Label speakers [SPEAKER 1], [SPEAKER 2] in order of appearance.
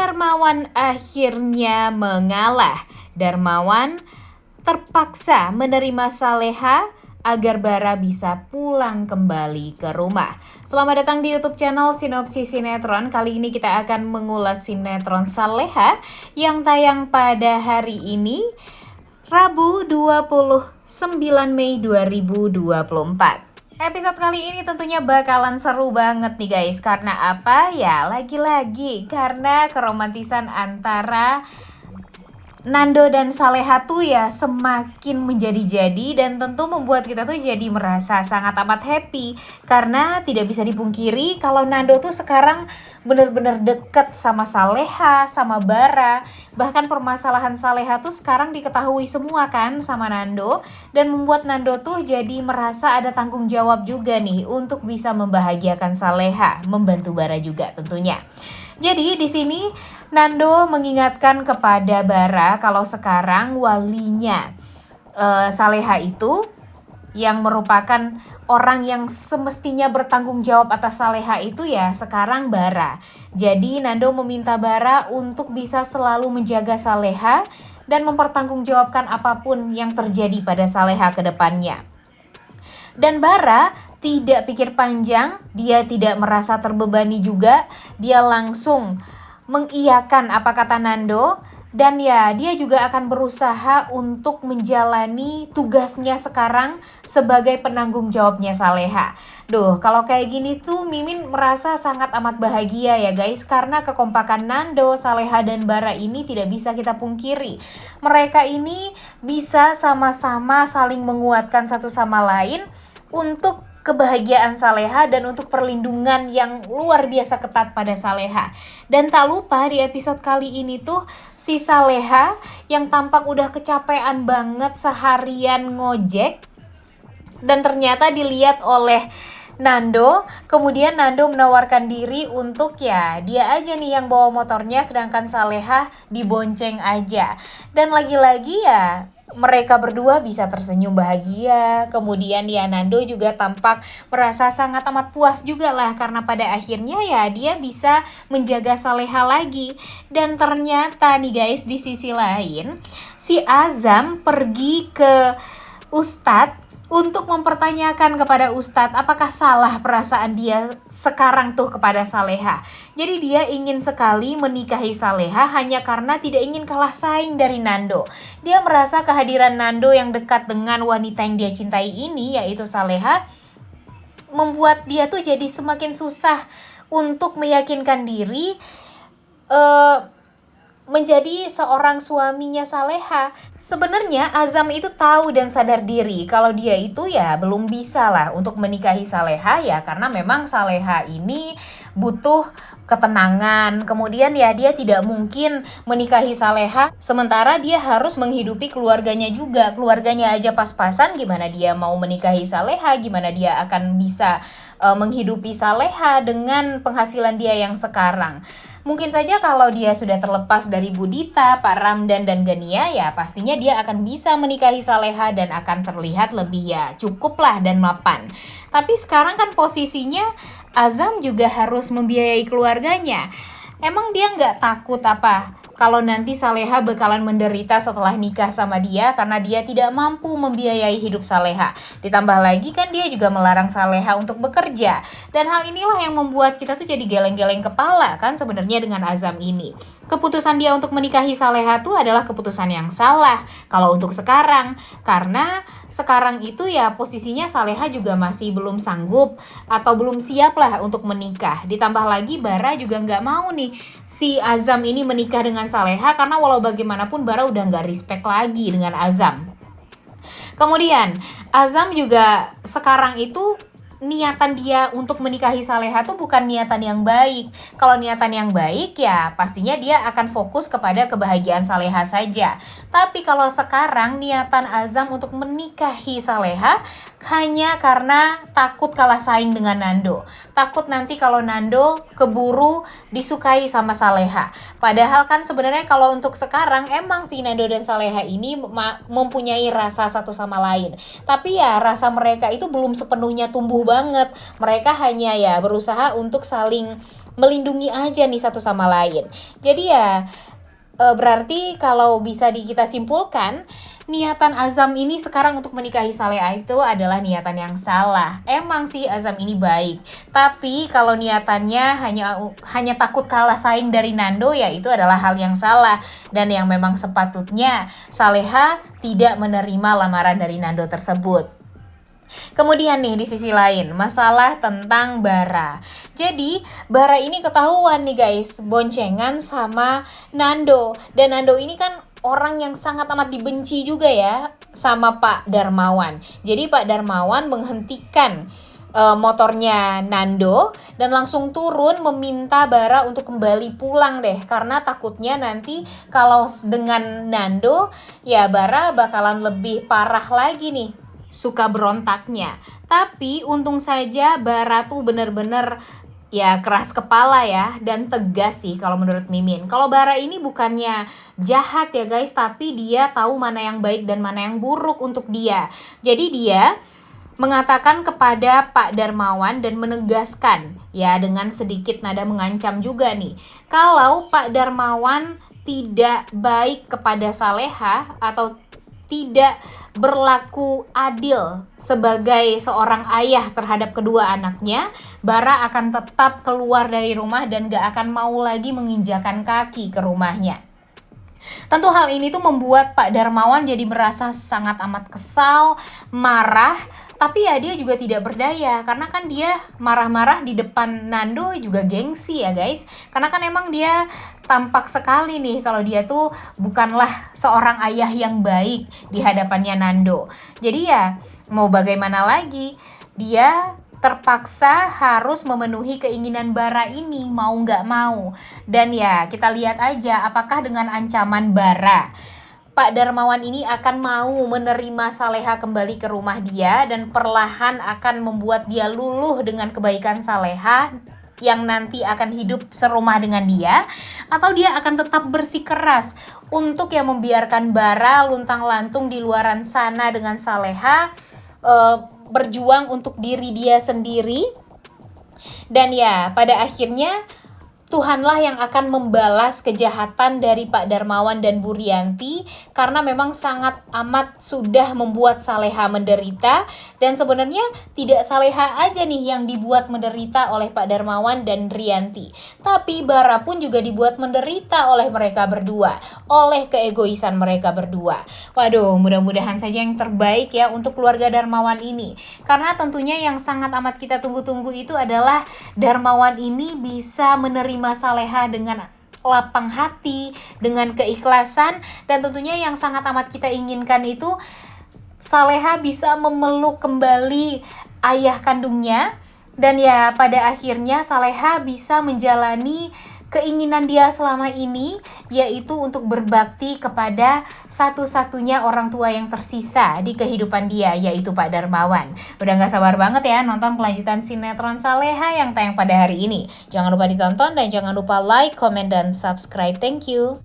[SPEAKER 1] Darmawan akhirnya mengalah. Darmawan terpaksa menerima Saleha agar Bara bisa pulang kembali ke rumah. Selamat datang di YouTube channel Sinopsis Sinetron. Kali ini kita akan mengulas sinetron Saleha yang tayang pada hari ini, Rabu 29 Mei 2024. Episode kali ini tentunya bakalan seru banget nih guys. Karena apa? Ya lagi-lagi karena keromantisan antara Nando dan Saleha tuh ya semakin menjadi-jadi dan tentu membuat kita tuh jadi merasa sangat amat happy. Karena tidak bisa dipungkiri kalau Nando tuh sekarang bener-bener deket sama Saleha, sama Bara. Bahkan permasalahan Saleha tuh sekarang diketahui semua kan sama Nando. Dan membuat Nando tuh jadi merasa ada tanggung jawab juga nih untuk bisa membahagiakan Saleha, membantu Bara juga tentunya. Jadi di sini Nando mengingatkan kepada Bara kalau sekarang walinya Saleha itu yang merupakan orang yang semestinya bertanggung jawab atas Saleha itu ya sekarang Bara. Jadi Nando meminta Bara untuk bisa selalu menjaga Saleha dan mempertanggungjawabkan apapun yang terjadi pada Saleha ke depannya. Dan Bara tidak pikir panjang, dia tidak merasa terbebani juga, dia langsung mengiyakan apa kata Nando. Dan ya dia juga akan berusaha untuk menjalani tugasnya sekarang sebagai penanggung jawabnya Saleha. Duh, kalau kayak gini tuh Mimin merasa sangat amat bahagia ya guys. Karena kekompakan Nando, Saleha, dan Bara ini tidak bisa kita pungkiri. Mereka ini bisa sama-sama saling menguatkan satu sama lain untuk kebahagiaan Saleha dan untuk perlindungan yang luar biasa ketat pada Saleha. Dan tak lupa di episode kali ini tuh si Saleha yang tampak udah kecapean banget seharian ngojek dan ternyata dilihat oleh Nando. Kemudian Nando menawarkan diri untuk ya dia aja nih yang bawa motornya sedangkan Saleha dibonceng aja. Dan lagi-lagi ya mereka berdua bisa tersenyum bahagia. Kemudian ya Nando juga tampak merasa sangat amat puas juga lah karena pada akhirnya ya dia bisa menjaga Saleha lagi. Dan ternyata nih guys di sisi lain si Azam pergi ke Ustadz untuk mempertanyakan kepada Ustadz apakah salah perasaan dia sekarang tuh kepada Saleha. Jadi dia ingin sekali menikahi Saleha hanya karena tidak ingin kalah saing dari Nando. Dia merasa kehadiran Nando yang dekat dengan wanita yang dia cintai ini yaitu Saleha membuat dia tuh jadi semakin susah untuk meyakinkan diri menjadi seorang suaminya Saleha. Sebenarnya Azam itu tahu dan sadar diri kalau dia itu ya belum bisa lah untuk menikahi Saleha ya karena memang Saleha ini butuh ketenangan. Kemudian ya dia tidak mungkin menikahi Saleha sementara dia harus menghidupi keluarganya juga. Keluarganya aja pas-pasan, gimana dia mau menikahi Saleha, gimana dia akan bisa menghidupi Saleha dengan penghasilan dia yang sekarang. Mungkin saja kalau dia sudah terlepas dari Budita, Pak Ramdan, dan Gania ya pastinya dia akan bisa menikahi Saleha dan akan terlihat lebih ya cukuplah dan mapan. Tapi sekarang kan posisinya Azam juga harus membiayai keluarganya. Emang dia nggak takut apa kalau nanti Saleha bakalan menderita setelah nikah sama dia karena dia tidak mampu membiayai hidup Saleha. Ditambah lagi kan dia juga melarang Saleha untuk bekerja. Dan hal inilah yang membuat kita tuh jadi geleng-geleng kepala kan sebenarnya dengan Azam ini. Keputusan dia untuk menikahi Saleha tuh adalah keputusan yang salah kalau untuk sekarang. Karena sekarang itu ya posisinya Saleha juga masih belum sanggup atau belum siap lah untuk menikah. Ditambah lagi Bara juga nggak mau nih si Azam ini menikah dengan Saleha karena walau bagaimanapun Bara udah nggak respect lagi dengan Azam. Kemudian Azam juga sekarang itu niatan dia untuk menikahi Saleha tuh bukan niatan yang baik. Kalau niatan yang baik ya pastinya dia akan fokus kepada kebahagiaan Saleha saja. Tapi kalau sekarang niatan Azam untuk menikahi Saleha hanya karena takut kalah saing dengan Nando. Takut nanti kalau Nando keburu disukai sama Saleha. Padahal kan sebenarnya kalau untuk sekarang emang si Nando dan Saleha ini mempunyai rasa satu sama lain. Tapi ya rasa mereka itu belum sepenuhnya tumbuh banget. Mereka hanya ya berusaha untuk saling melindungi aja nih satu sama lain. Jadi ya berarti kalau bisa kita simpulkan, niatan Azam ini sekarang untuk menikahi Saleha itu adalah niatan yang salah. Emang sih Azam ini baik, tapi kalau niatannya hanya takut kalah saing dari Nando, ya itu adalah hal yang salah. Dan yang memang sepatutnya Saleha tidak menerima lamaran dari Nando tersebut. Kemudian nih di sisi lain, masalah tentang Bara. Jadi Bara ini ketahuan nih guys, boncengan sama Nando. Dan Nando ini kan orang yang sangat amat dibenci juga ya sama Pak Darmawan. Jadi Pak Darmawan menghentikan motornya Nando dan langsung turun meminta Bara untuk kembali pulang deh, karena takutnya nanti kalau dengan Nando ya Bara bakalan lebih parah lagi nih suka berontaknya. Tapi untung saja Bara tuh bener-bener ya keras kepala ya dan tegas sih kalau menurut Mimin. Kalau Bara ini bukannya jahat ya guys, tapi dia tahu mana yang baik dan mana yang buruk untuk dia. Jadi dia mengatakan kepada Pak Darmawan dan menegaskan ya dengan sedikit nada mengancam juga nih, kalau Pak Darmawan tidak baik kepada Saleha atau tidak berlaku adil sebagai seorang ayah terhadap kedua anaknya, Bara akan tetap keluar dari rumah dan gak akan mau lagi menginjakan kaki ke rumahnya. Tentu hal ini tuh membuat Pak Darmawan jadi merasa sangat amat kesal, marah, tapi ya dia juga tidak berdaya karena kan dia marah-marah di depan Nando juga gengsi ya guys. Karena kan emang dia tampak sekali nih kalau dia tuh bukanlah seorang ayah yang baik di hadapannya Nando. Jadi ya mau bagaimana lagi, dia terpaksa harus memenuhi keinginan Bara ini mau nggak mau. Dan ya kita lihat aja apakah dengan ancaman Bara Pak Darmawan ini akan mau menerima Saleha kembali ke rumah dia dan perlahan akan membuat dia luluh dengan kebaikan Saleha yang nanti akan hidup serumah dengan dia, atau dia akan tetap bersikeras untuk yang membiarkan Bara luntang-lantung di luaran sana dengan Saleha, berjuang untuk diri dia sendiri. Dan ya pada akhirnya Tuhanlah yang akan membalas kejahatan dari Pak Darmawan dan Bu Rianti, karena memang sangat amat sudah membuat Saleha menderita. Dan sebenarnya tidak Saleha aja nih yang dibuat menderita oleh Pak Darmawan dan Rianti, tapi Bara pun juga dibuat menderita oleh mereka berdua, oleh keegoisan mereka berdua. Waduh, mudah-mudahan saja yang terbaik ya untuk keluarga Darmawan ini, karena tentunya yang sangat amat kita tunggu-tunggu itu adalah Darmawan ini bisa menerima Saleha dengan lapang hati, dengan keikhlasan, dan tentunya yang sangat amat kita inginkan itu Saleha bisa memeluk kembali ayah kandungnya, dan ya pada akhirnya Saleha bisa menjalani keinginan dia selama ini, yaitu untuk berbakti kepada satu-satunya orang tua yang tersisa di kehidupan dia, yaitu Pak Darmawan. Udah gak sabar banget ya nonton kelanjutan sinetron Saleha yang tayang pada hari ini. Jangan lupa ditonton dan jangan lupa like, comment, dan subscribe. Thank you.